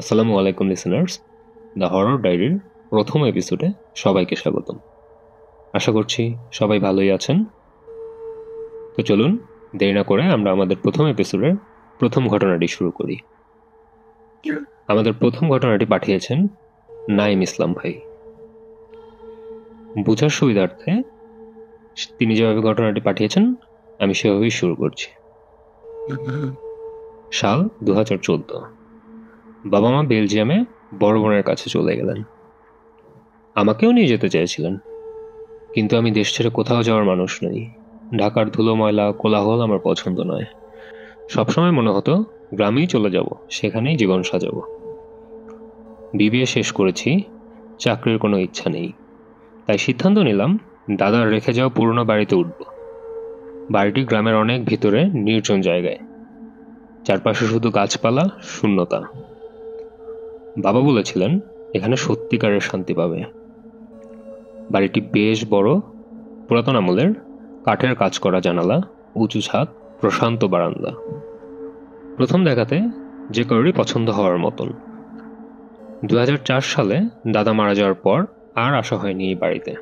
আসসালামু আলাইকুম listeners, the horror ডায়েরির প্রথম এপিসোডে সবাইকে স্বাগতম। আশা করছি সবাই ভালোই আছেন। তো চলুন দেরি না করে আমরা আমাদের প্রথম এপিসোডের প্রথম ঘটনাটি শুরু করি। আমাদের প্রথম ঘটনাটি পাঠিয়েছেন নাইম ইসলাম ভাই। বোঝার সুবিধার্থে তিনি যেভাবে ঘটনাটি পাঠিয়েছেন আমি সেভাবেই শুরু করছি। সাল 2014। বাবা মা বেলজিয়ামে বড় বোনের কাছে চলে গেলেন। আমাকেও নিয়ে যেতে চেয়েছিলেন, কিন্তু আমি দেশ ছেড়ে কোথাও যাওয়ার মানুষ নই। ঢাকার ধুলো ময়লা কোলাহল আমার পছন্দ নয়। সবসময় মনে হতো গ্রামেই চলে যাব, সেখানেই জীবন সাজাবো। বিবিএ শেষ করেছি, চাকরির কোনো ইচ্ছা নেই। তাই সিদ্ধান্ত নিলাম দাদার রেখে যাওয়া পুরনো বাড়িতে উঠব। বাড়িটি গ্রামের অনেক ভিতরে নির্জন জায়গায়, চারপাশে শুধু গাছপালা, শূন্যতা। বাবা বলেছিলেন এখানে সত্যিকারের শান্তি পাবে। বাড়িটি বেশ বড়, পুরাতন আমলের, কাঠের কাজ করা জানালা, উঁচু ছাদ, প্রশান্ত বারান্দা। প্রথম দেখাতে যে কারোরই পছন্দ হওয়ার মতন। 2004 সালে দাদা মারা যাওয়ার পর আর আসা হয়নি এই বাড়িতে।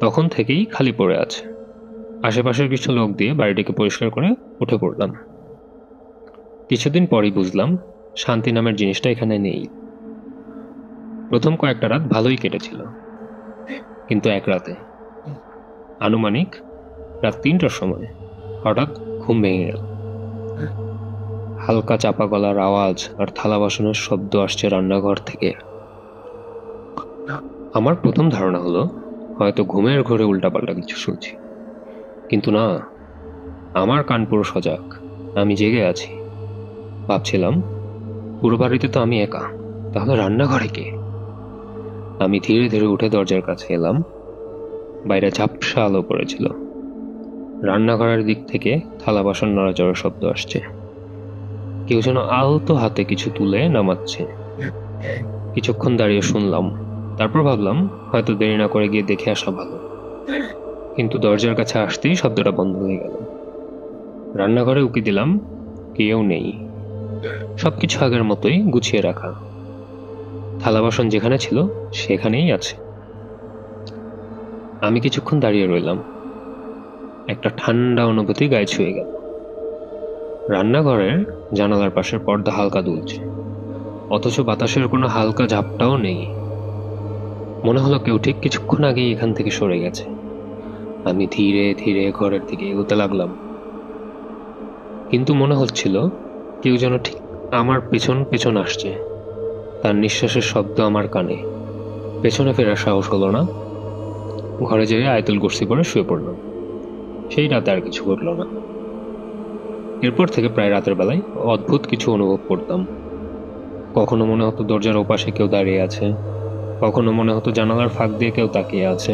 তখন থেকেই খালি পড়ে আছে। আশেপাশের কিছু লোক দিয়ে বাড়িটিকে পরিষ্কার করে উঠে পড়লাম। কিছুদিন পরই বুঝলাম শান্তি নামের জিনিসটা এখানে নেই। প্রথম কয়েকটা রাত ভালোই কেটেছিল, কিন্তু এক রাতে, আনুমানিক রাত 3টার সময়, হঠাৎ ঘুম ভেঙে গেল। হালকা চাপা গলার আওয়াজ আর থালা বাসনের শব্দ আসছে রান্নাঘর থেকে। আমার প্রথম ধারণা হলো হয়তো ঘুমের ঘোরে উল্টাপাল্টা কিছু শুনছি, কিন্তু না, আমার কান পুরো সজাগ, আমি জেগে আছি। ভাবছিলাম পুরো বাড়িতে তো আমি একা, তাহলে রান্নাঘরে কে? আমি ধীরে ধীরে উঠে দরজার কাছে এলাম। বাইরে ঝাপসা আলো পড়েছিল। রান্নাঘরের দিক থেকে থালা বাসন নড়াচড়ার শব্দ আসছে। কেউ যেন আলতো হাতে কিছু তুলে নামাচ্ছে। কিছুক্ষণ দাঁড়িয়ে শুনলাম, তারপর ভাবলাম হয়তো দেরি না করে গিয়ে দেখে আসা ভালো। কিন্তু দরজার কাছে আসতেই শব্দটা বন্ধ হয়ে গেল। রান্নাঘরে উকি দিলাম, কেউ নেই। সবকিছু আগের মতোই গুছিয়ে রাখা। থালা বাসন যেখানে ছিল সেখানেই আছে। আমি কিছুক্ষণ দাঁড়িয়ে রইলাম। একটা ঠান্ডা অনুভূতি গায়ে ছুঁয়ে গেল। রান্নাঘরের জানালার পাশের পর্দা হালকা দুলছে, অথচ বাতাসের কোনো হালকা ঝাপটাও নেই। মনে হলো কেউ ঠিক কিছুক্ষণ আগেই এখান থেকে সরে গেছে। আমি ধীরে ধীরে ঘরের দিকে এগোতে লাগলাম, কিন্তু মনে হচ্ছিল কেউ যেন ঠিক আমার পেছন পেছন আসছে। তার নিঃশ্বাসের শব্দ আমার কানে। পেছনে ফেরার সাহস হলো না। ঘরে যেয়ে আয়তুল কুরসি পরে শুয়ে পড়লাম। সেই রাতে আর কিছু ঘটল না। এরপর থেকে প্রায় রাতের বেলায় অদ্ভুত কিছু অনুভব করতাম। কখনো মনে হতো দরজার ওপাশে কেউ দাঁড়িয়ে আছে, কখনো মনে হতো জানালার ফাঁক দিয়ে কেউ তাকিয়ে আছে।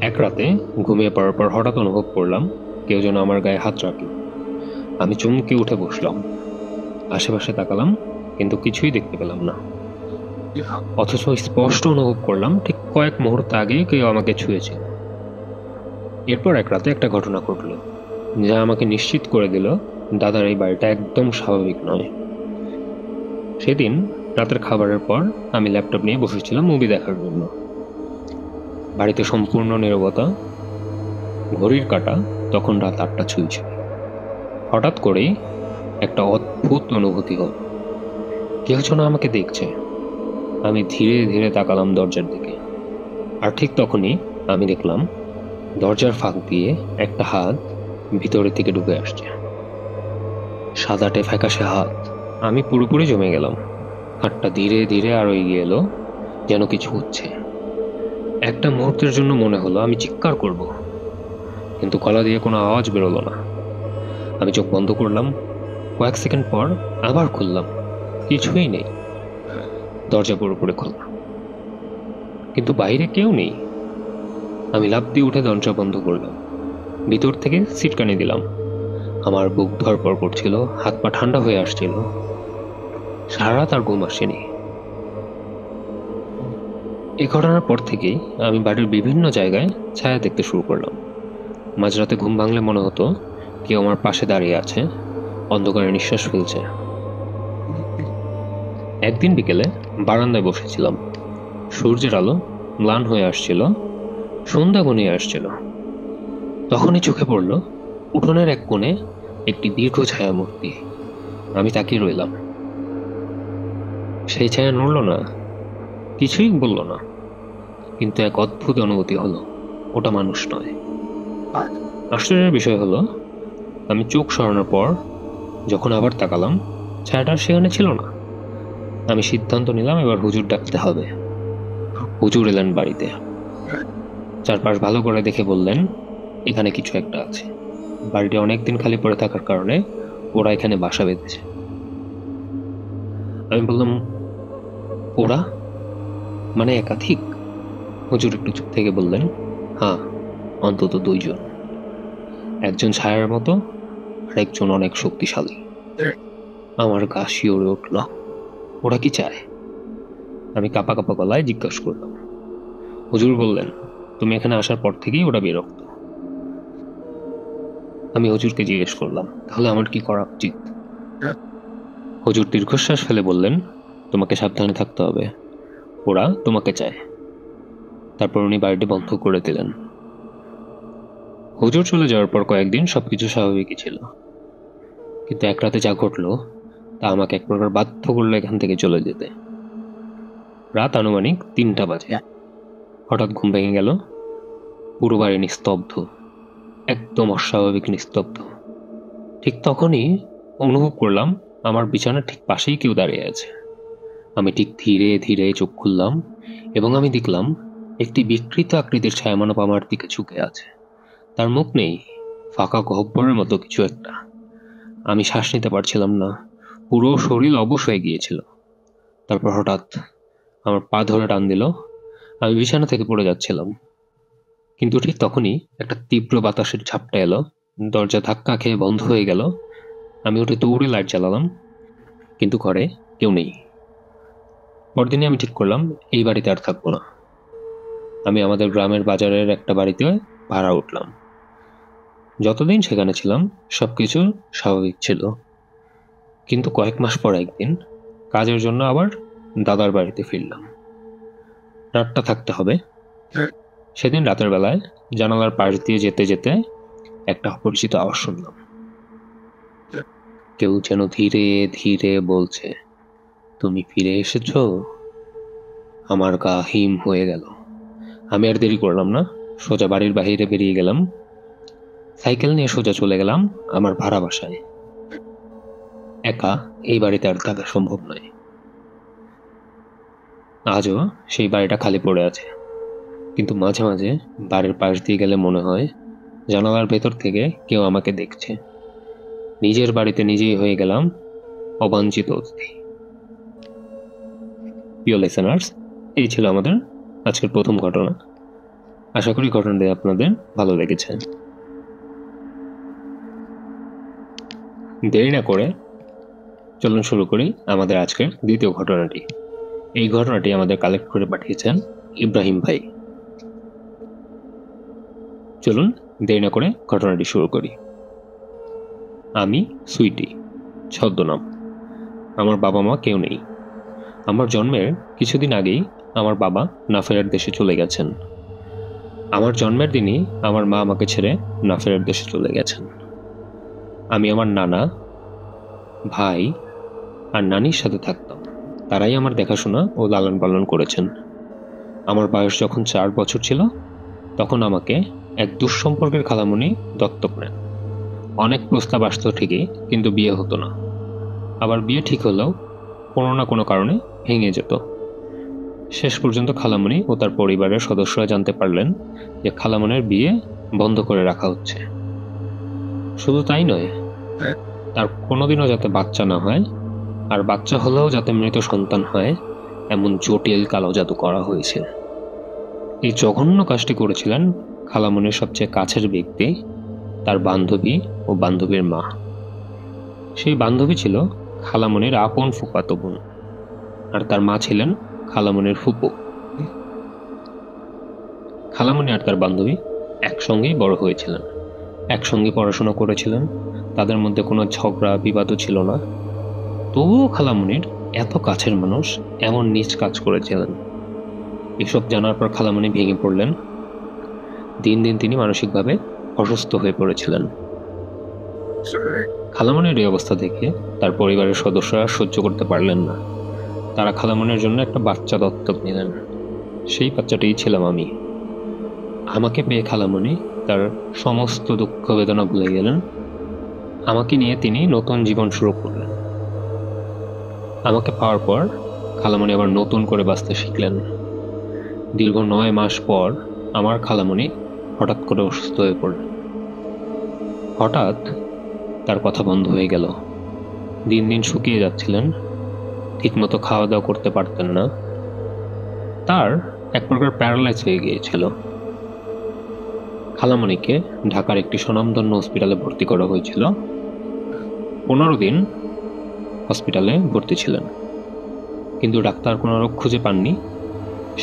এক রাতে ঘুমিয়ে পড়ার পর হঠাৎ অনুভব করলাম কেউ যেন আমার গায়ে হাত রাখল। আমি চমকে উঠে বসলাম। আশেপাশে তাকালাম, কিন্তু কিছুই দেখতে পেলাম না। অথচ স্পষ্ট অনুভব করলাম ঠিক কয়েক মুহূর্ত আগে কেউ আমাকে ছুঁয়েছিল। এরপর এক রাতে একটা ঘটনা ঘটল যা আমাকে নিশ্চিত করে দিল দাদার এই বাড়িটা একদম স্বাভাবিক নয়। সেদিন রাতের খাবারের পর আমি ল্যাপটপ নিয়ে বসেছিলাম মুভি দেখার জন্য। বাড়িতে সম্পূর্ণ নীরবতা। ঘড়ির কাঁটা তখন রাত 8টা ছুঁইছে। হঠাৎ করেই একটা অদ্ভুত অনুভূতি হল, কেউ যেন আমাকে দেখছে। আমি ধীরে ধীরে তাকালাম দরজার দিকে, আর ঠিক তখনই আমি দেখলাম দরজার ফাঁক দিয়ে একটা হাত ভিতরের দিকে ঢুকে আসছে। সাদাটে ফ্যাকাশে হাত। আমি পুরোপুরি জমে গেলাম। হাতটা ধীরে ধীরে আরো এগিয়ে এলো, যেন কিছু হচ্ছে। একটা মুহূর্তের জন্য মনে হলো আমি চিৎকার করব, কিন্তু গলা দিয়ে কোনো আওয়াজ বেরোলো না। আমি চোখ বন্ধ করলাম। কয়েক সেকেন্ড পর আবার খুললাম, কিছুই নেই। দরজা পুরোপুরি খোলা, কিন্তু বাইরে কেউ নেই। আমি লাফ দিয়ে উঠে দরজা বন্ধ করলাম। ভিতর থেকে সিটকানি দিলাম। আমার বুক ধড়ফড় করছিল, হাত পা ঠান্ডা হয়ে আসছিল। সারা রাত আর ঘুম আসেনি। এই ঘটনার পর থেকেই আমি বাড়ির বিভিন্ন জায়গায় ছায়া দেখতে শুরু করলাম। মাঝরাতে ঘুম ভাঙলে মনে হতো কেউ আমার পাশে দাঁড়িয়ে আছে, অন্ধকারে নিঃশ্বাস ফেলছে। একদিন বিকেলে বারান্দায় বসেছিলাম। সূর্যের আলো ম্লান হয়ে আসছিল, সন্ধ্যা ঘনিয়ে আসছিল। তখনই চোখে পড়ল উঠোনের এক কোণে একটি দীর্ঘ ছায়ামূর্তি। আমি তাকিয়ে রইলাম। সেই ছায়া নড়ল না, কিছুই বলল না, কিন্তু এক অদ্ভুত অনুভূতি হলো, ওটা মানুষ নয়। আশ্চর্যের বিষয় হলো, আমি চোখ সরানোর পর যখন আবার তাকালাম, ছায়াটা আর সেখানে ছিল না। আমি সিদ্ধান্ত নিলাম এবার হুজুর ডাকতে হবে। হুজুর এলেন বাড়িতে, চারপাশ ভালো করে দেখে বললেন, এখানে কিছু একটা আছে। বাড়িটা অনেকদিন খালি পড়ে থাকার কারণে ওরা এখানে বাসা বেঁধেছে। আমি বললাম, ওরা মানে একাধিক? হুজুর একটু চুপ থেকে বললেন, হ্যাঁ, অন্তত দুইজন। একজন ছায়ার মতো আর একজন অনেক শক্তিশালী। আমার গা শিউরে উঠল। ওরা কি চায়? আমি কাঁপা কাঁপা গলায় জিজ্ঞাসা করলাম। হুজুর বললেন, তুমি এখানে আসার পর থেকেই ওরা বিরক্ত। আমি হুজুরকে জিজ্ঞেস করলাম, তাহলে আমার কি করা উচিত? হুজুর দীর্ঘশ্বাস ফেলে বললেন, তোমাকে সাবধানে থাকতে হবে, ওরা তোমাকে চায়। তারপর উনি বাড়িটি বন্ধ করে দিলেন। হুজুর চলে যাওয়ার পর কয়েকদিন সবকিছু স্বাভাবিকই ছিল, কিন্তু এক রাতে যা ঘটলো তা আমাকে এক প্রকার বাধ্য করলো এখান থেকে চলে যেতে। রাত আনুমানিক 3টা বাজে। হঠাৎ ঘুম ভেঙে গেল। পুরো বাড়ি নিস্তব্ধ, একদম অস্বাভাবিক নিস্তব্ধ। ঠিক তখনই অনুভব করলাম আমার বিছানার ঠিক পাশেই কেউ দাঁড়িয়ে আছে। আমি ঠিক ধীরে ধীরে চোখ খুললাম এবং আমি দেখলাম একটি বিকৃত আকৃতির ছায়ামানব আমার দিকে ঝুঁকে আছে। তার মুখ নেই, ফাঁকা গহ্বরের মতো কিছু একটা। আমি শ্বাস নিতে পারছিলাম না, পুরো শরীর অবশ হয়ে গিয়েছিল। তারপর হঠাৎ আমার পা ধরে টান দিল। আমি বিছানা থেকে পড়ে যাচ্ছিলাম, কিন্তু ঠিক তখনই একটা তীব্র বাতাসের ঝাপটা এলো। দরজা ধাক্কা খেয়ে বন্ধ হয়ে গেল। আমি উঠে দৌড়ে লাইট জ্বালালাম, কিন্তু ঘরে কেউ নেই। পরদিনই আমি ঠিক করলাম এই বাড়িতে আর থাকবো না। আমি আমাদের গ্রামের বাজারের একটা বাড়িতে ভাড়া উঠলাম। যতদিন সেখানে ছিলাম সবকিছু স্বাভাবিক ছিল, কিন্তু কয়েক মাস পর একদিন কাজের জন্য আবার দাদার বাড়িতে ফিরলাম। রাতটা থাকতে হবে। সেদিন রাতের বেলায় জানালার পাশ দিয়ে যেতে যেতে একটা অপরিচিত আওয়াজ শুনলাম। কেউ যেন ধীরে ধীরে বলছে, তুমি ফিরে এসেছো। আমার গা হিম হয়ে গেল। আমি আর দেরি করলাম না, সোজা বাড়ির বাইরে বেরিয়ে গেলাম। সাইকেল নিয়ে সোজা চলে গেলাম আমার ভাড়া বাসায়। একা এই বাড়িতে আর থাকা সম্ভব নয়। আজও সেই বাড়িটা খালি পড়ে আছে, কিন্তু মাঝে মাঝে বাড়ির পাশ দিয়ে গেলে মনে হয় জানালার ভেতর থেকে কেউ আমাকে দেখছে। নিজের বাড়িতে নিজেই হয়ে গেলাম অবাঞ্ছিত অতিথি। প্রিয় লিসেনার্স, এই ছিল আমাদের আজকের প্রথম ঘটনা। আশা করি ঘটনাটি আপনাদের ভালো লেগেছে। দেরি না করে চলুন শুরু করি আমাদের আজকের দ্বিতীয় ঘটনাটি। এই ঘটনাটি আমাদের কালেক্ট করে পাঠিয়েছেন ইব্রাহিম ভাই। চলুন দেরি না করে ঘটনাটি শুরু করি। আমি সুইটি, ছদ্মনাম। আমার বাবা মা কেউ নেই। আমার জন্মের কিছুদিন আগেই আমার বাবা নাফেরার দেশে চলে গেছেন। আমার জন্মের দিনই আমার মা আমাকে ছেড়ে নাফেরার দেশে চলে গেছেন। আমি আমার নানা, ভাই আর নানির সাথে থাকতাম। তারাই আমার দেখাশোনা ও লালন পালন করেছেন। আমার বয়স যখন 4 বছর ছিল তখন আমাকে এক দুঃসম্পর্কের খালামণি দত্তক নেন। অনেক প্রস্তাব আসতো ঠিকই, কিন্তু বিয়ে হতো না। আবার বিয়ে ঠিক হলেও কোনো না কোনো কারণে ভেঙে যেত। শেষ পর্যন্ত খালামণি ও তার পরিবারের সদস্যরা জানতে পারলেন যে খালামণির বিয়ে বন্ধ করে রাখা হচ্ছে। শুধু তাই নয়, তার কোনোদিনও যাতে বাচ্চা না হয়, আর বাচ্চা হলেও যাতে মৃত সন্তান হয়, এমন জটিল কালো জাদু করা হয়েছে। এই জঘন্য কাজটি করেছিলেন খালামণির সবচেয়ে কাছের ব্যক্তি, তার বান্ধবী ও বান্ধবীর মা। সেই বান্ধবী ছিল খালামণির আপন ফুফাতো বোন, আর তার মা ছিলেন খালামণির ফুপু। খালামণি আর তার বান্ধবী একসঙ্গেই বড় হয়েছিলেন, একসঙ্গে পড়াশোনা করেছিলেন। তাদের মধ্যে কোনো ঝগড়া বিবাদও ছিল না। তবুও খালামণির এত কাছের মানুষ এমন নীচ কাজ করেছিলেন। এসব জানার পর খালামণি ভেঙে পড়লেন। দিন দিন তিনি মানসিকভাবে অসুস্থ হয়ে পড়েছিলেন। খালামণির এই অবস্থা দেখে তার পরিবারের সদস্যরা সহ্য করতে পারলেন না। তারা খালামণির জন্য একটা বাচ্চা দত্তক নিলেন। সেই বাচ্চাটিই ছিলাম আমি। আমাকে পেয়ে খালামণি তার সমস্ত দুঃখ বেদনা ভুলে গেলেন। আমাকে নিয়ে তিনি নতুন জীবন শুরু করলেন। আমাকে পাওয়ার পর খালামণি আবার নতুন করে বাঁচতে শিখলেন। দীর্ঘ 9 মাস পর আমার খালামণি হঠাৎ করে অসুস্থ হয়ে পড়লেন। হঠাৎ তার কথা বন্ধ হয়ে গেল। দিন দিন শুকিয়ে যাচ্ছিলেন, ঠিকমতো খাওয়া দাওয়া করতে পারতেন না। তার এক প্রকার প্যারালাইজ হয়ে গিয়েছিল। খালামণিকে ঢাকার একটি স্বনামধন্য হসপিটালে ভর্তি করা হয়েছিল। 15 দিন হসপিটালে ভর্তি ছিলেন, কিন্তু ডাক্তার কোনো রোগ খুঁজে পাননি।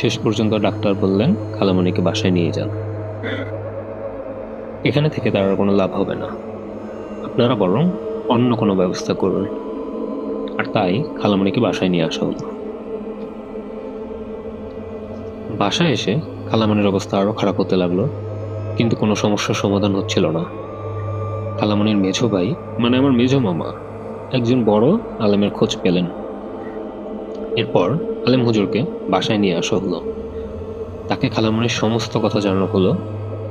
শেষ পর্যন্ত ডাক্তার বললেন খালামণিকে বাসায় নিয়ে যান, এখানে থেকে তার আর কোনো লাভ হবে না, আপনারা বরং অন্য কোনো ব্যবস্থা করুন। আর তাই খালামণিকে বাসায় নিয়ে আসা হলো। বাসায় এসে খালামণির অবস্থা আরও খারাপ হতে লাগলো, কিন্তু কোনো সমস্যার সমাধান হচ্ছিল না। খালামণির মেঝো ভাই, মানে আমার মেঝো মামা, একজন বড় আলেমের খোঁজ পেলেন। এরপর আলেম হুজুরকে বাসায় নিয়ে আসা হলো। তাকে খালামণির সমস্ত কথা জানানো হলো।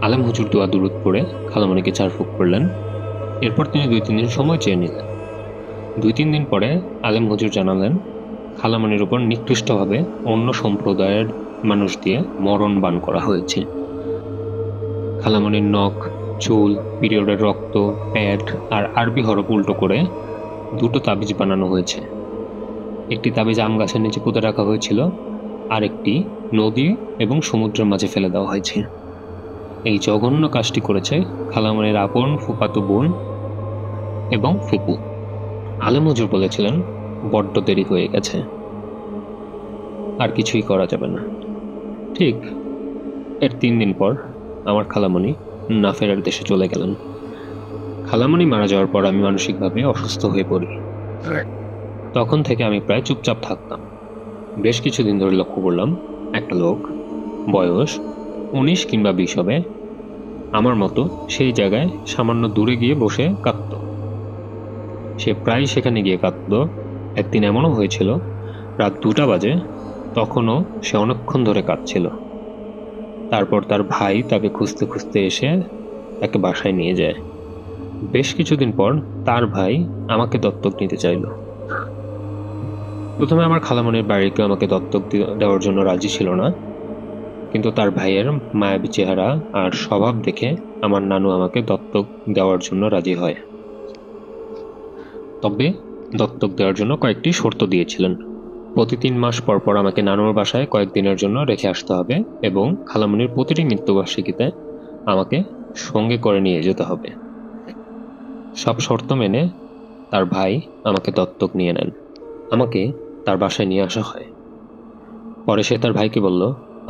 আলেম হুজুর দোয়া দুরুদ পড়ে খালামণিকে চারফুক করলেন। এরপর তিনি 2-3 দিন সময় চেয়ে নিলেন। 2-3 দিন পরে আলেম হুজুর জানালেন খালামণির উপর নিকৃষ্টভাবে অন্য সম্প্রদায়ের মানুষ দিয়ে মরণ বান করা হয়েছে। খালামণির নখ, চুল, পিরিয়ডের রক্ত, প্যাড আর আরবি হরফ উল্টো করে 2টো তাবিজ বানানো হয়েছে। একটি তাবিজ আম গাছের নিচে পুঁতে রাখা হয়েছিল, আর একটি নদী এবং সমুদ্রের মাঝে ফেলে দেওয়া হয়েছে। এই জঘন্য কাজটি করেছে খালামণির আপন ফুফাতো বোন এবং ফুপু। আলেম হুজুর বলেছিলেন বড্ড দেরি হয়ে গেছে, আর কিছুই করা যাবে না। ঠিক এর 3 দিন পর আমার খালামণি না ফেরার দেশে চলে গেলেন। খালামণি মারা যাওয়ার পর আমি মানসিকভাবে অসুস্থ হয়ে পড়ি। তখন থেকে আমি প্রায় চুপচাপ থাকতাম। বেশ কিছুদিন ধরে লক্ষ্য করলাম একটা লোক, বয়স 19 কিংবা 20 হবে, আমার মতো সেই জায়গায় সামান্য দূরে গিয়ে বসে কাঁদত। সে প্রায় সেখানে গিয়ে কাঁদত। একদিন এমনও হয়েছিল রাত 2টা বাজে, তখনও সে অনেকক্ষণ ধরে কাঁদছিল। তারপর তার ভাই তাকে খুঁজতে খুঁজতে এসে তাকে বাসায় নিয়ে যায়। বেশ কিছুদিন পর তার ভাই আমাকে দত্তক নিতে চাইল। প্রথমে আমার খালামণির বাড়ি কেউ আমাকে দত্তক দেওয়ার জন্য রাজি ছিল না, কিন্তু তার ভাইয়ের মায়াবী চেহারা আর স্বভাব দেখে আমার নানু আমাকে দত্তক দেওয়ার জন্য রাজি হয়। তবে দত্তক দেওয়ার জন্য কয়েকটি শর্ত দিয়েছিলেন। প্রতি 3 মাস পর পর আমাকে নানুর বাসায় কয়েকদিনের জন্য রেখে আসতে হবে এবং খালামণির প্রতিটি মৃত্যুবার্ষিকীতে আমাকে সঙ্গে করে নিয়ে যেতে হবে। সব শর্ত মেনে তার ভাই আমাকে দত্তক নিয়ে নেন। আমাকে তার বাসায় নিয়ে আসা হয়। পরে সে তার ভাইকে বলল,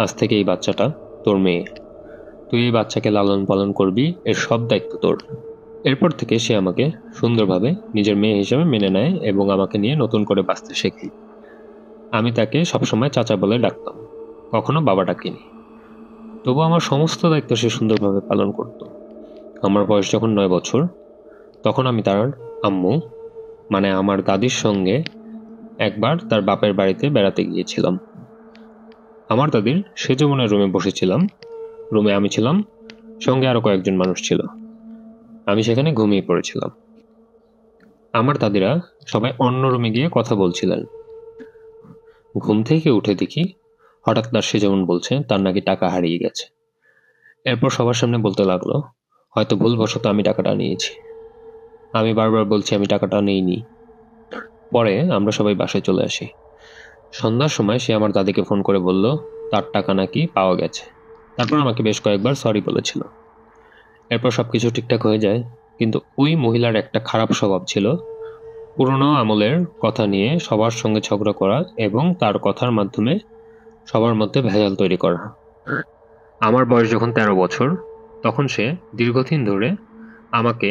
আজ থেকে এই বাচ্চাটা তোর মেয়ে, তুই এই বাচ্চাকে লালন পালন করবি, এর সব দায়িত্ব তোর। এরপর থেকে সে আমাকে সুন্দরভাবে নিজের মেয়ে হিসেবে মেনে নেয় এবং আমাকে নিয়ে নতুন করে বাঁচতে শেখে। আমি তাকে সবসময় চাচা বলে ডাকতাম, কখনো বাবা ডাকিনি। তবু আমার সমস্ত দায়িত্ব সে সুন্দরভাবে পালন করত। আমার বয়স যখন 9 বছর, তখন আমি তার আম্মু, মানে আমার দাদির সঙ্গে একবার তার বাপের বাড়িতে বেড়াতে গিয়েছিলাম। আমার দাদির সেজ মনের রুমে বসেছিলাম। রুমে আমি ছিলাম, সঙ্গে আরো কয়েকজন মানুষ ছিল। আমি সেখানে ঘুমিয়ে পড়েছিলাম। আমার দাদিরা সবাই অন্য রুমে গিয়ে কথা বলছিলেন। ঘুম থেকে উঠে দেখি হঠাৎ তার সে যেমন বলছে তার নাকি টাকা হারিয়ে গেছে। এরপর সবার সামনে বলতে লাগলো, হয়তো ভুলবশত আমি টাকাটা নিয়েছি। আমি বারবার বলছি আমি টাকাটা নেইনি। পরে আমরা সবাই বাসায় চলে আসি। সন্ধ্যার সময় সে আমার দাদিকে ফোন করে বলল তার টাকা নাকি পাওয়া গেছে। তারপর আমাকে বেশ কয়েকবার সরি বলেছিল। এরপর সবকিছু ঠিকঠাক হয়ে যায়, কিন্তু ওই মহিলার একটা খারাপ স্বভাব ছিল, পুরনো আমলের কথা নিয়ে সবার সঙ্গে ঝগড়া করা এবং তার কথার মাধ্যমে সবার মধ্যে ভেজাল তৈরি করা। আমার বয়স যখন 13 বছর, তখন সে দীর্ঘদিন ধরে আমাকে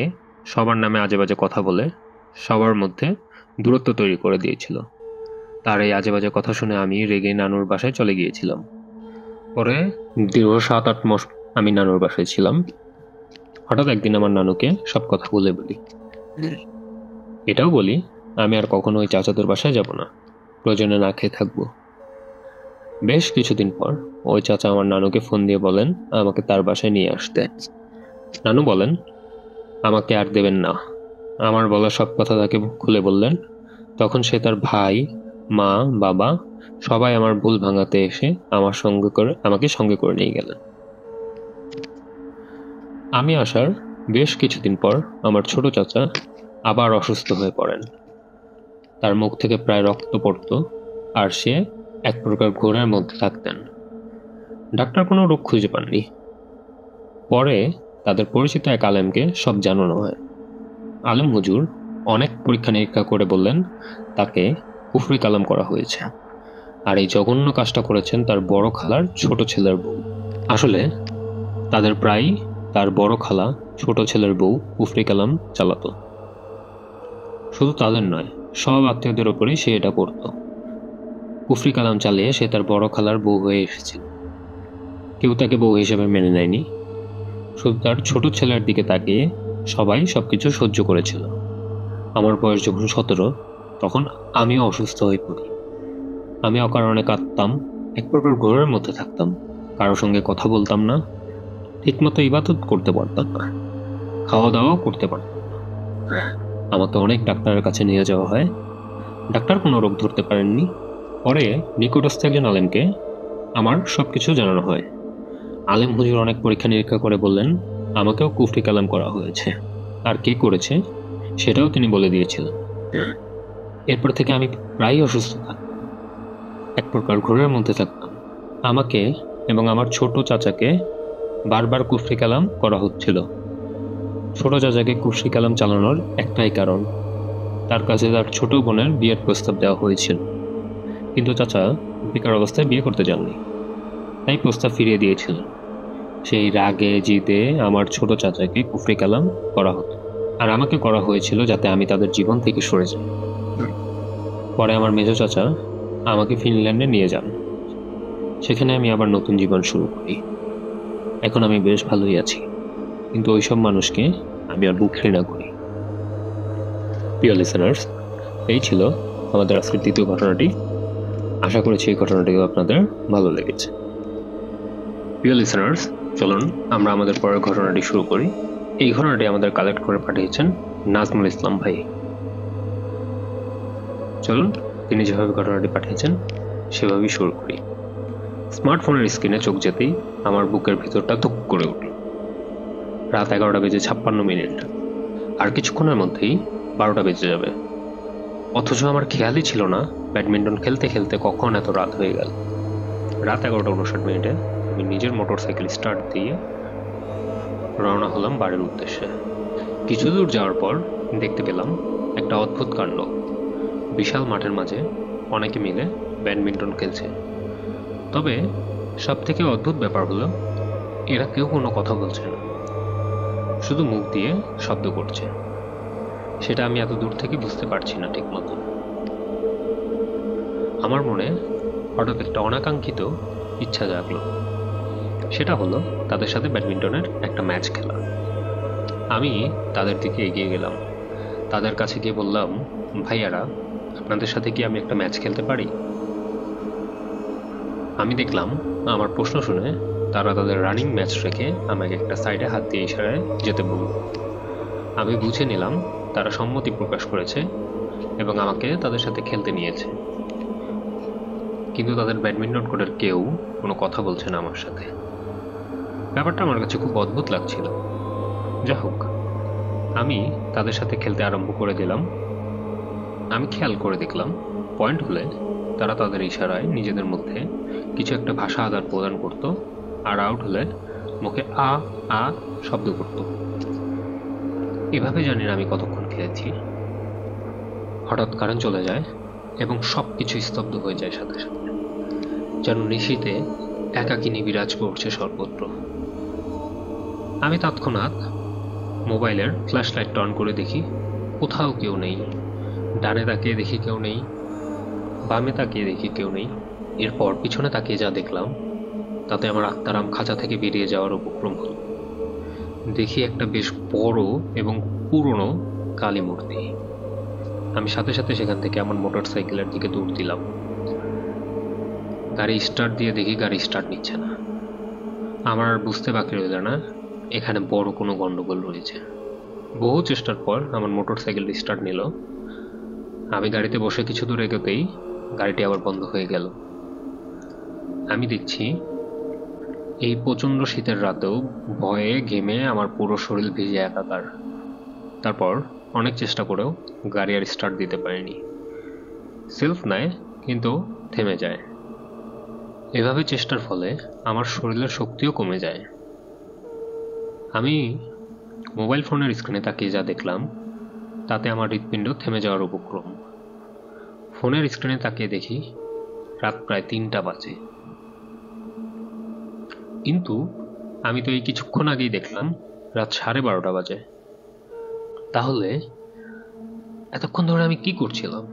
সবার নামে আজে বাজে কথা বলে সবার মধ্যে দূরত্ব তৈরি করে দিয়েছিল। তার এই আজে বাজে কথা শুনে আমি রেগে নানুর বাসায় চলে গিয়েছিলাম। পরে দীর্ঘ 7-8 মাস আমি নানুর বাসায় ছিলাম। হঠাৎ একদিন আমার নানুকে সব কথা বলে বলি, এটাও বলি আমি আর কখনো ওই চাচাদের বাসায় যাব না, প্রয়োজনে না খেয়ে থাকবো। বেশ কিছুদিন পর ওই চাচা আমার নানুকে ফোন দিয়ে বলেন আমাকে তার বাসায় নিয়ে আসতে। নানু বলেন আমাকে আর দেবেন না। আমার বলা সব কথা তাকে খুলে বললেন। তখন সে তার ভাই, মা, বাবা সবাই আমার ভুল ভাঙাতে এসে আমাকে সঙ্গে করে নিয়ে গেলেন। আমি আসার বেশ কিছুদিন পর আমার ছোট চাচা আবার অসুস্থ হয়ে পড়েন। তার মুখ থেকে প্রায় রক্ত পড়ত, আর সে এক প্রকার ঘোরের মধ্যে থাকতেন। ডাক্তার কোনো রোগ খুঁজে পাননি। পরে তাদের পরিচিত এক আলেমকে সব জানানো হয়। আলেম হুজুর অনেক পরীক্ষা নিরীক্ষা করে বললেন তাকে কুফরি কালাম করা হয়েছে, আর এই জঘন্য কাজটা করেছেন তার বড় খালার ছোট ছেলের বউ। আসলে তার বড় খালা ছোট ছেলের বউ কুফরি কালাম চালাতো। শুধু তাদের নয়, সব আত্মীয়দের ওপরেই সে এটা করত। কুফরি কালাম চালিয়ে সে তার বড় খালার বউ হয়ে এসেছিল। কেউ তাকে বউ হিসেবে মেনে নেয়নি। শুধু তার ছোট ছেলের দিকে তাকিয়ে সবাই সবকিছু সহ্য করেছিল। আমার বয়স যখন 17, তখন আমিও অসুস্থ হয়ে পড়ি। আমি অকারণে কাঁদতাম, এক প্রকার ঘোরের মধ্যে থাকতাম, কারোর সঙ্গে কথা বলতাম না, ঠিকমতো ইবাদত করতে পারতাম না, খাওয়া দাওয়াও করতে পারতাম না। আমাকে অনেক ডাক্তারের কাছে নিয়ে যাওয়া হয়। ডাক্তার কোনো রোগ ধরতে পারেননি। পরে নিকটস্থ একজন আলেমকে আমার সবকিছু জানানো হয়। আলেম হুজুর অনেক পরীক্ষা নিরীক্ষা করে বললেন আমাকেও কুফরি কালাম করা হয়েছে, আর কে করেছে সেটাও তিনি বলে দিয়েছিলেন। এরপর থেকে আমি প্রায়ই অসুস্থ থাকতাম, এক প্রকার ঘোরের মধ্যে থাকতাম। আমাকে এবং আমার ছোট চাচাকে বারবার কুফরি কালাম করা হচ্ছিল। ছোট চাচাকে কুফরি কালাম চালানোর একটাই কারণ, তার কাছে তার ছোট বোনের বিয়ের প্রস্তাব দেওয়া হয়েছিল, কিন্তু চাচা বেকার অবস্থায় বিয়ে করতে যাননি, তাই প্রস্তাব ফিরিয়ে দিয়েছিলেন। সেই রাগে জিতে আমার ছোট চাচাকে কুফরি কালাম করা হতো, আর আমাকে করা হয়েছিল যাতে আমি তাদের জীবন থেকে সরে যাই। পরে আমার মেজ চাচা আমাকে ফিনল্যান্ডে নিয়ে যান। সেখানে আমি আবার নতুন জীবন শুরু করি। এখন আমি বেশ ভালোই আছি, কিন্তু ওইসব মানুষকে আমি আর বুক ঘৃণা করি। প্রিয় লিসেনার্স, এই ছিল আমাদের আজকের দ্বিতীয় ঘটনাটি। আশা করছি এই ঘটনাটিও আপনাদের ভালো লেগেছে। প্রিয় লিসেনার্স, চলুন আমরা আমাদের পরের ঘটনাটি শুরু করি। এই ঘটনাটি আমাদের কালেক্ট করে পাঠিয়েছেন নাজমুল ইসলাম ভাই। চলুন তিনি যেভাবে ঘটনাটি পাঠিয়েছেন সেভাবেই শুরু করি। স্মার্টফোনের স্ক্রিনে চোখ যেতেই আমার বুকের ভিতরটা ধুক করে উঠল। রাত 11:56। আর কিছুক্ষণের মধ্যেই 12টা বেজে যাবে। অথচ আমার খেয়ালই ছিল না ব্যাডমিন্টন খেলতে খেলতে কখন এত রাত হয়ে গেল। রাত 11:59 আমি নিজের মোটরসাইকেল স্টার্ট দিয়ে রওনা হলাম বাড়ির উদ্দেশ্যে। কিছু দূর যাওয়ার পর দেখতে পেলাম একটা অদ্ভুত কাণ্ড। বিশাল মাঠের মাঝে অনেকে মিলে ব্যাডমিন্টন খেলছে। তবে সব থেকে অদ্ভুত ব্যাপার হলো এরা কেউ কোনো কথা বলছে না, শুধু মুখ দিয়ে শব্দ করছে। সেটা আমি এত দূর থেকে বুঝতে পারছি না ঠিক মতো। আমার মনে হঠাৎ একটা অনাকাঙ্ক্ষিত ইচ্ছা জাগলো। সেটা হলো তাদের সাথে ব্যাডমিন্টনের একটা ম্যাচ খেলা। আমি তাদের দিকে এগিয়ে গেলাম। তাদের কাছে গিয়ে বললাম, ভাইয়ারা, আপনাদের সাথে কি আমি একটা ম্যাচ খেলতে পারি? আমি দেখলাম আমার প্রশ্ন শুনে তারা তাদের রানিং ম্যাচ রেখে আমাকে একটা সাইডে হাত দিয়ে ইশারায় যেতে বলল। আমি বুঝে নিলাম তারা সম্মতি প্রকাশ করেছে এবং আমাকে তাদের সাথে খেলতে নিয়েছে। কিন্তু তাদের ব্যাডমিন্টন কোর্টের কেউ কোনো কথা বলছে না আমার সাথে। ব্যাপারটা আমার কাছে খুব অদ্ভুত লাগছিল। যা হোক, আমি তাদের সাথে খেলতে আরম্ভ করে দিলাম। আমি খেয়াল করে দেখলাম পয়েন্ট হলে তারা তাদের ইশারায় নিজেদের মধ্যে কিছু একটা ভাষা আদান প্রদান করত, আর আউট হলে মুখে আ আ শব্দ করত। এভাবে জানি না আমি কতক্ষণ খেলেছি। হঠাৎ কারেন্ট চলে যায় এবং সব কিছু স্তব্ধ হয়ে যায় সাথে সাথে, যেন নিশীথে একাকিনী বিরাজ করছে সর্বত্র। আমি তৎক্ষণাৎ মোবাইলের ফ্ল্যাশ লাইট অন করে দেখি কোথাও কেউ নেই। ডানে তাকিয়ে দেখি কেউ নেই, বামে তাকিয়ে দেখি কেউ নেই। এরপর পিছনে তাকিয়ে যা দেখলাম তাতে আমার আত্মারাম খাঁচা থেকে বেরিয়ে যাওয়ার উপক্রম হলো। দেখি একটা বেশ বড় এবং পুরনো কালী মূর্তি। আমি সাথে সাথে সেখান থেকে আমার মোটর সাইকেলের দিকে দৌড় দিলাম। গাড়ি স্টার্ট দিয়ে দেখি গাড়ি স্টার্ট নিচ্ছে না। আমার আর বুঝতে বাকি রইল না এখানে বড় কোনো গন্ডগোল রয়েছে। বহু চেষ্টার পর আমার মোটর সাইকেল স্টার্ট নিল। আমি গাড়িতে বসে কিছু দূর এগোতেই গাড়িটি আবার বন্ধ হয়ে গেল। আমি দেখছি এই প্রচণ্ড শীতের রাতেও ভয়ে ঘেমে আমার পুরো শরীর ভিজে একাকার। তারপর অনেক চেষ্টা করেও গাড়ি আর স্টার্ট দিতে পারিনি। সেলফ নেয় কিন্তু থেমে যায়। এভাবে চেষ্টার ফলে আমার শরীরের শক্তিও কমে যায়। আমি মোবাইল ফোনের স্ক্রিনে তাকিয়ে যা দেখলাম তাতে আমার হৃৎপিণ্ড থেমে যাওয়ার উপক্রম। ফোনের স্ক্রিনে তাকিয়ে দেখি রাত প্রায় 3টা বাজে। কিন্তু আমি তো এই কিছুক্ষণ আগেই দেখলাম রাত 12:30 বাজে। তাহলে এতক্ষণ ধরে আমি কি করছিলাম?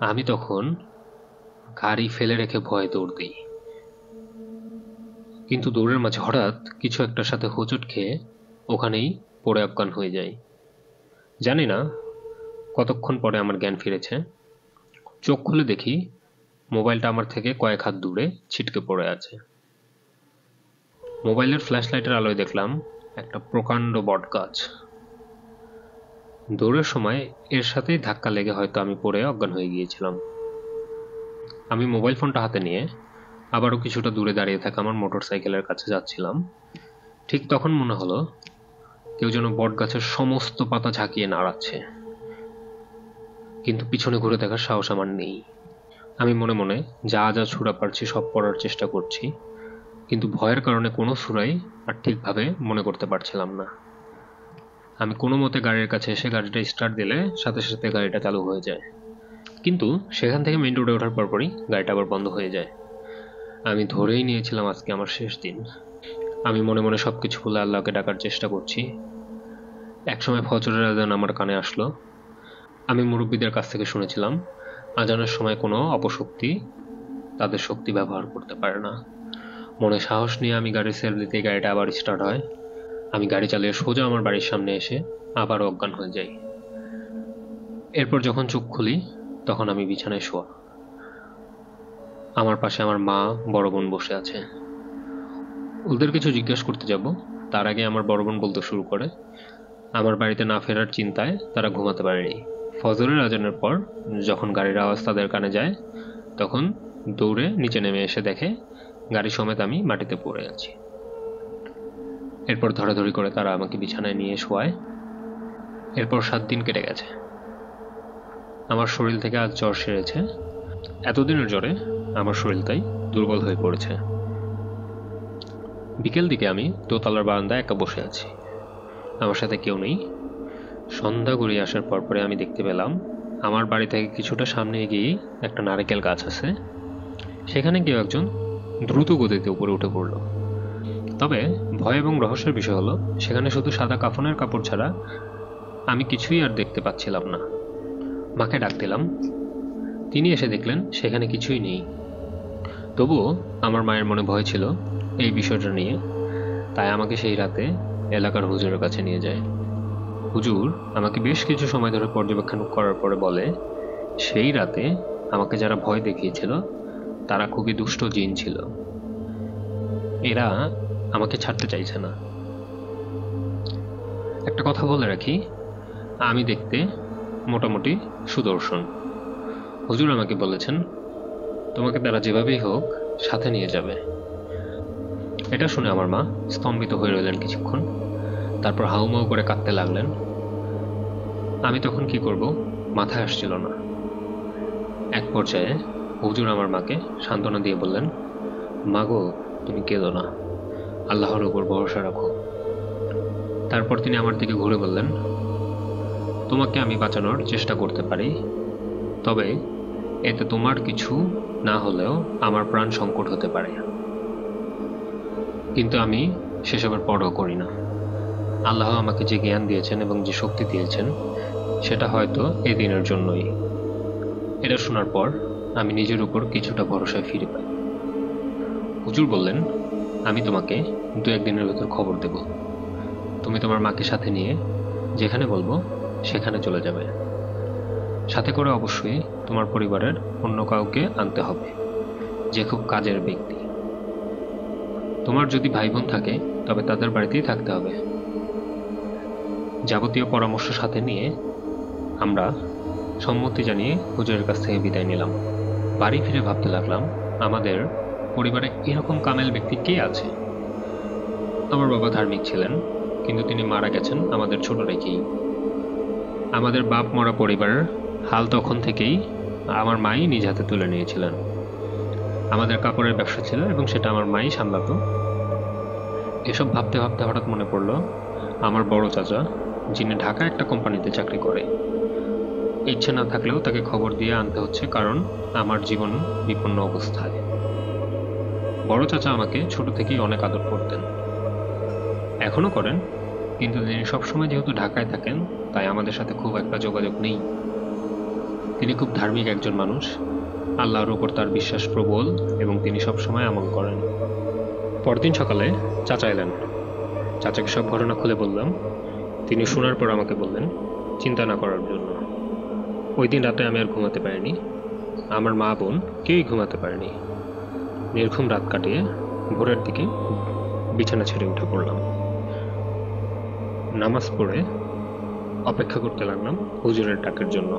আমি তখন গাড়ি ফেলে রেখে ভয়ে দৌড় দিই। কিন্তু দৌড়ের মাঝে হঠাৎ কিছু একটার সাথে হোঁচট খেয়ে ওখানেই পড়ে অজ্ঞান হয়ে যায়। জানি না কতক্ষণ পরে আমার জ্ঞান ফিরেছে। চোখ খুলে দেখি মোবাইলটা আমার থেকে কয়েক হাত দূরে ছিটকে পড়ে আছে। মোবাইলের ফ্ল্যাশ লাইটের আলোয় দেখলাম একটা প্রকাণ্ড বটগাছ। দৌড়ের সময় এর সাথেই ধাক্কা লেগে হয়তো আমি পড়ে অজ্ঞান হয়ে গিয়েছিলাম। আমি মোবাইল ফোনটা হাতে নিয়ে আবারও কিছুটা দূরে দাঁড়িয়ে থাকা আমার মোটর সাইকেলের কাছে যাচ্ছিলাম। ঠিক তখন মনে হলো কেউ যেন বটগাছের সমস্ত পাতা ঝাঁকিয়ে নাড়াচ্ছে। কিন্তু পিছনে ঘুরে দেখার সাহস আমার নেই। আমি মনে মনে যা যা সূরা পারছি সব পড়ার চেষ্টা করছি, কিন্তু ভয়ের কারণে কোনো সূরাই আর ঠিকভাবে মনে করতে পারছিলাম না। আমি কোনো মতে গাড়ির কাছে এসে গাড়িটা স্টার্ট দিলে সাথে সাথে গাড়িটা চালু হয়ে যায়। কিন্তু সেখান থেকে মেইন রোডে ওঠার পরপরই গাড়িটা আবার বন্ধ হয়ে যায়। আমি ধরেই নিয়েছিলাম আজকে আমার শেষ দিন। আমি মনে মনে সবকিছু ভুলে আল্লাহকে ডাকার চেষ্টা করছি। একসময় ফজরের আজান আমার কানে আসলো। আমি মুরব্বীদের কাছ থেকে শুনেছিলাম আজানের সময় কোনো অপশক্তি তাদের শক্তি ব্যবহার করতে পারে না। মনে সাহস নিয়ে আমি গাড়ি সেলফ দিতে গাড়িটা আবার স্টার্ট হয়। আমি গাড়ি চালিয়ে সোজা আমার বাড়ির সামনে এসে আবার অজ্ঞান হয়ে যাই। এরপর যখন চোখ খুলি তখন আমি বিছানায় শোয়া। আমার পাশে আমার মা, বড় বোন বসে আছে। ওদের কিছু জিজ্ঞেস করতে যাব তার আগে আমার বড় বোন বলতে শুরু করে আমার বাড়িতে না ফেরার চিন্তায় তারা ঘুমাতে পারেনি। ফজরের আজানের পর যখন গাড়ির আওয়াজ তাদের কানে যায় তখন দৌড়ে নিচে নেমে এসে দেখে গাড়ি সমেত আমি মাটিতে পড়ে আছি। এরপর ধরাধরি করে তারা আমাকে বিছানায় নিয়ে শোয়ায়। এরপর 7 দিন কেটে গেছে। আমার শরীর থেকে আজ জ্বর সেরেছে। এতদিনের জ্বরে আমার শরীরটাই দুর্বল হয়ে পড়েছে। বিকেল দিকে আমি দোতলার বারান্দায় একা বসে আছি। আমার সাথে কেউ নেই। সন্ধ্যা গড়িয়ে আসার পরে আমি দেখতে পেলাম আমার বাড়ি থেকে কিছুটা সামনে এগিয়ে একটা নারকেল গাছ আছে। সেখানে কেউ একজন দ্রুত গতিতে উপরে উঠে পড়ল। তবে ভয় এবং রহস্যের বিষয় হলো সেখানে শুধু সাদা কাফনের কাপড় ছাড়া আমি কিছুই আর দেখতে পাচ্ছিলাম না। মাকে ডাক দিলাম। তিনি এসে দেখলেন সেখানে কিছুই নেই। তবুও আমার মায়ের মনে ভয় ছিল এই বিষয়টা নিয়ে, তাই আমাকে সেই রাতে এলাকার হুজুরের কাছে নিয়ে যায়। হুজুর আমাকে বেশ কিছু সময় ধরে পর্যবেক্ষণ করার পরে বলে সেই রাতে আমাকে যারা ভয় দেখিয়েছিল তারা খুবই দুষ্ট জিন ছিল। এরা আমাকে ছাড়তে চাইছে না। একটা কথা বলে রাখি, আমি দেখতে মোটামুটি সুদর্শন। হুজুর আমাকে বলেছেন তোমাকে তারা যেভাবেই হোক সাথে নিয়ে যাবে। এটা শুনে আমার মা স্তম্ভিত হয়ে রইলেন কিছুক্ষণ, তারপর হাউমাউ করে কাঁদতে লাগলেন। আমি তখন কি করব মাথায় আসছিল না। এক পর্যায়ে হুজুর আমার মাকে সান্ত্বনা দিয়ে বললেন, মা গো তুমি কেঁদো না, আল্লাহর উপর ভরসা রাখো। তারপর তিনি আমার দিকে ঘুরে বললেন, তোমাকে আমি বাঁচানোর চেষ্টা করতে পারি, তবে এতে তোমার কিছু না হলেও আমার প্রাণ সংকট হতে পারে। কিন্তু আমি সেসবের পরও করি না। আল্লাহ আমাকে যে জ্ঞান দিয়েছেন এবং যে শক্তি দিয়েছেন সেটা হয়তো এই দিনের জন্যই। এটা শোনার পর আমি নিজের উপর কিছুটা ভরসায় ফিরে পাই। হুজুর বললেন, আমি তোমাকে 2-1 দিনের ভেতর খবর দেব। তুমি তোমার মাকে সাথে নিয়ে যেখানে বলবো সেখানে চলে যাবে। সাথে করে অবশ্যই তোমার পরিবারের অন্য কাউকে আনতে হবে, যে খুব কাজের ব্যক্তি। তোমার যদি ভাই বোন থাকে তবে তাদের বাড়িতেই থাকতে হবে। যাবতীয় পরামর্শ সাথে নিয়ে আমরা সম্মতি জানিয়ে হুজুরের কাছ থেকে বিদায় নিলাম। বাড়ি ফিরে ভাবতে লাগলাম, আমাদের পরিবারে এরকম কামেল ব্যক্তি কে আছে? আমার বাবা ধার্মিক ছিলেন, কিন্তু তিনি মারা গেছেন আমাদের ছোট রেখেই। আমাদের বাপ মরা পরিবারের হাল তখন থেকেই আমার মাই নিজ হাতে তুলে নিয়েছিলেন। আমাদের কাপড়ের ব্যবসা ছিল এবং সেটা আমার মাই সামলাতো। এসব ভাবতে ভাবতে হঠাৎ মনে পড়ল আমার বড় চাচা, যিনি ঢাকা একটা কোম্পানিতে চাকরি করে। ইচ্ছে না থাকলেও তাকে খবর দিয়ে আনতে হচ্ছে, কারণ আমার জীবন বিপন্ন অবস্থায়। বড় চাচা আমাকে ছোট থেকেই অনেক আদর করতেন, এখনো করেন, কিন্তু তিনি সবসময় যেহেতু ঢাকায় থাকেন তাই আমাদের সাথে খুব একটা যোগাযোগ নেই। তিনি খুব ধার্মিক একজন মানুষ, আল্লাহর উপর তার বিশ্বাস প্রবল এবং তিনি সবসময় আমল করেন। পরদিন সকালে চাচা এলেন। চাচাকে সব ঘটনা খুলে বললাম। তিনি শোনার পর আমাকে বললেন চিন্তা না করার জন্য। ওই দিন রাতে আমি আর ঘুমাতে পারিনি, আমার মা বোন কেউই ঘুমাতে পারেনি। নির্ঘুম রাত কাটিয়ে ভোরের দিকে বিছানা ছেড়ে উঠে পড়লাম। নামাজ পড়ে অপেক্ষা করতে লাগলাম হুজুরের ডাকের জন্য,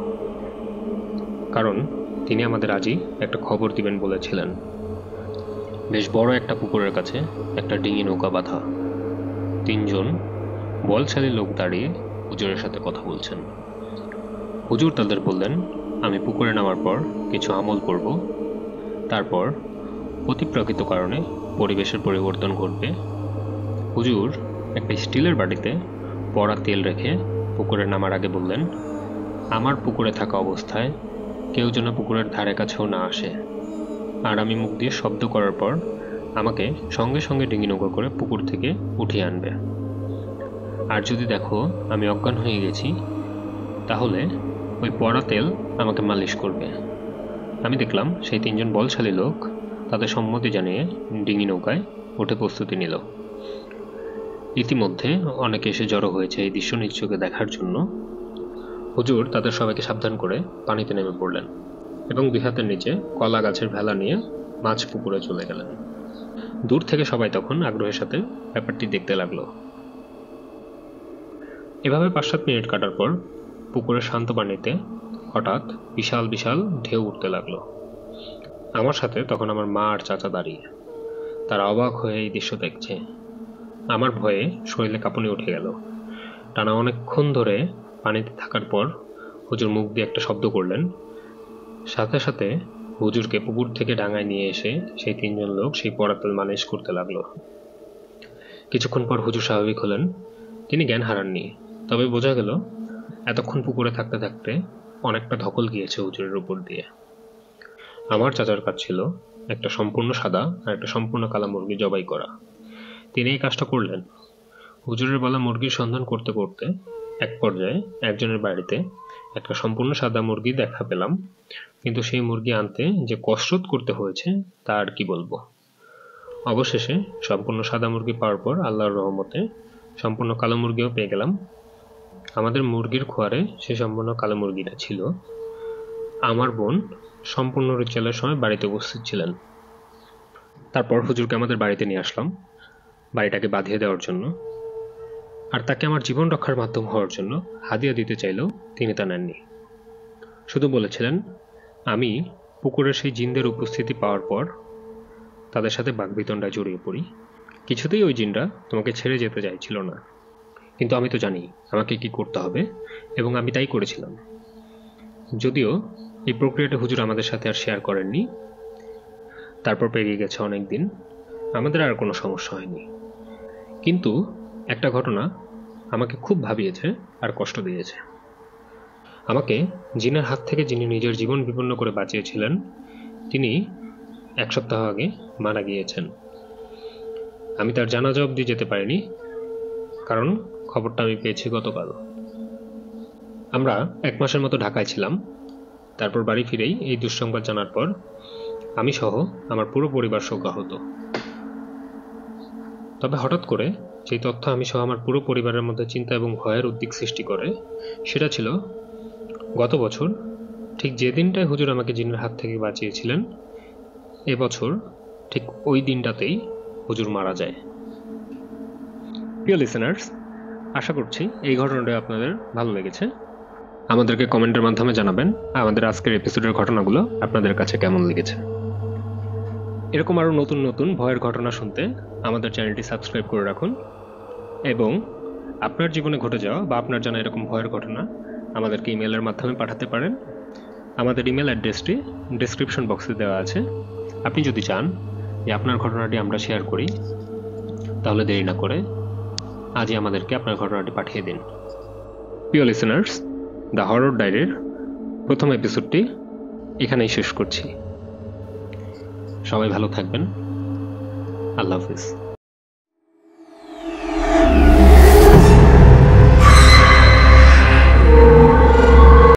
কারণ তিনি আমাদের আজই একটা খবর দিবেন বলেছিলেন। বেশ বড় একটা পুকুরের কাছে একটা ডিঙি নৌকা বাঁধা, 3 জন বলশালী লোক দাঁড়িয়ে হুজুরের সাথে কথা বলছেন। হুজুর তাদের বললেন, আমি পুকুরে নামার পর কিছু আমল করব, তারপর অতিপ্রাকৃত কারণে পরিবেশের পরিবর্তন ঘটবে। হুজুর একটা স্টিলের বাটিতে পড়া তেল রেখে পুকুরে নামার আগে বললেন, আমার পুকুরে থাকা অবস্থায় কেউ যেন পুকুরের ধারে কাছেও না আসে, আর আমি মুখ দিয়ে শব্দ করার পর আমাকে সঙ্গে সঙ্গে ডিঙি নৌকা করে পুকুর থেকে উঠিয়ে আনবে। আর যদি দেখো আমি অজ্ঞান হয়ে গেছি, তাহলে ওই পড়া তেল আমাকে মালিশ করবে। আমি দেখলাম সেই 3 জন বলশালী লোক তাদের সম্মতি জানিয়ে ডিঙি নৌকায় উঠে প্রস্তুতি নিল। ইতিমধ্যে অনেকে এসে জড়ো হয়েছে এই দৃশ্য নিজ চোখে দেখার জন্য। হুজুর তাদের সবাইকে সাবধান করে পানিতে নেমে পড়লেন এবং 2 হাতের নিচে কলা গাছের ভেলা নিয়ে মাছ পুকুরে চলে গেলেন। দূর থেকে সবাই তখন আগ্রহের সাথে ব্যাপারটি দেখতে লাগলো। এভাবে 5-7 মিনিট কাটার পর পুকুরের শান্ত পানিতে হঠাৎ বিশাল বিশাল ঢেউ উঠতে লাগলো। আমার সাথে তখন আমার মা আর চাচা দাঁড়িয়ে, তারা অবাক হয়ে এই দৃশ্য দেখছে। আমার ভয়ে শরীরে কাঁপুনি উঠে গেল। টানা অনেকক্ষণ ধরে পানিতে থাকার পর হুজুর মুখ দিয়ে একটা শব্দ করলেন, সাথে সাথে হুজুরকে পুকুর থেকে ডাঙায় নিয়ে এসে সেই 3 জন লোক সেই পড়া তেল মালিশ করতে লাগলো। কিছুক্ষণ পর হুজুর স্বাভাবিক হলেন। তিনি জ্ঞান হারাননি, তবে বোঝা গেল এতক্ষণ পুকুরে থাকতে থাকতে অনেকটা ধকল গিয়েছে হুজুরের উপর দিয়ে। আমার চাচার কাজ ছিল একটা সম্পূর্ণ সাদা আর একটা সম্পূর্ণ কালা মুরগি জবাই করা। তিনি এই কাজটা করলেন। হুজুরের বলা মুরগির সন্ধান করতে করতে এক পর্যায়ে একজনের বাড়িতে একটা সম্পূর্ণ সাদা মুরগি দেখা পেলাম, কিন্তু সেই মুরগি আনতে যে কসরত করতে হয়েছে তা আর কি বলবো। অবশেষে সম্পূর্ণ সাদা মুরগি পাওয়ার পর আল্লাহর রহমতে সম্পূর্ণ কালো মুরগিও পেয়ে গেলাম। আমাদের মুরগির খোয়ারে সেই সম্পূর্ণ কালো মুরগিটা ছিল। আমার বোন সম্পূর্ণ রিচুয়ালের সময় বাড়িতে উপস্থিত ছিলেন। তারপর হুজুরকে আমাদের বাড়িতে নিয়ে আসলাম বাড়িটাকে বাঁধিয়ে দেওয়ার জন্য, আর তাকে আমার জীবন রক্ষার মাধ্যম হওয়ার জন্য হাদিয়া দিতে চাইলেও তিনি তা নেননি। শুধু বলেছিলেন, আমি পুকুরের সেই জিনদের উপস্থিতি পাওয়ার পর তাদের সাথে বাকবিতণ্ডায় জড়িয়ে পড়ি। কিছুতেই ওই জিনরা তোমাকে ছেড়ে যেতে চাইছিল না, কিন্তু আমি তো জানি আমাকে কি করতে হবে এবং আমি তাই করেছিলাম। যদিও এই প্রক্রিয়াটা হুজুর আমাদের সাথে আর শেয়ার করেননি। তারপর পেরিয়ে গেছে অনেক দিন, আমাদের আর কোনো সমস্যা হয়নি। কিন্তু একটা ঘটনা আমাকে খুব ভাবিয়েছে আর কষ্ট দিয়েছে। আমাকে জিনের হাত থেকে যিনি নিজের জীবন বিপন্ন করে বাঁচিয়েছিলেন, তিনি 1 সপ্তাহ আগে মারা গিয়েছেন। আমি তার জানাজা অবধি যেতে পারিনি, কারণ খবরটা আমি পেয়েছি গতকাল। আমরা 1 মাসের মতো ঢাকায় ছিলাম। তারপর বাড়ি ফিরেই এই দুঃসংবাদ জানার পর আমি সহ আমার পুরো পরিবার শোকাহত। তবে হঠাৎ করে সেই তথ্য আমি সহ আমার পুরো পরিবারের মধ্যে চিন্তা এবং ভয়ের উদ্বেগ সৃষ্টি করে, সেটা ছিল গত বছর ঠিক যে দিনটায় হুজুর আমাকে জিনের হাত থেকে বাঁচিয়েছিলেন, এবছর ঠিক ওই দিনটাতেই হুজুর মারা যায়। প্রিয় লিসেনার্স, আশা করছি এই ঘটনাটা আপনাদের ভালো লেগেছে। আমাদেরকে কমেন্টের মাধ্যমে জানাবেন আমাদের আজকের এপিসোডের ঘটনাগুলো আপনাদের কাছে কেমন লেগেছে। এরকম আরও নতুন নতুন ভয়ের ঘটনা শুনতে আমাদের চ্যানেলটি সাবস্ক্রাইব করে রাখুন এবং আপনার জীবনে ঘটে যাওয়া বা আপনার জানা এরকম ভয়ের ঘটনা আমাদেরকে ইমেলের মাধ্যমে পাঠাতে পারেন। আমাদের ইমেল অ্যাড্রেসটি ডেসক্রিপশন বক্সে দেওয়া আছে। আপনি যদি চান যে আপনার ঘটনাটি আমরা শেয়ার করি, তাহলে দেরি না করে আজই আমাদেরকে আপনার ঘটনাটি পাঠিয়ে দিন। প্রিয় লিসেনার্স, দ্য হরর ডায়েরির প্রথম এপিসোডটি এখানেই শেষ করছি। সবাই ভালো থাকবেন। আল্লাহ হাফিজ।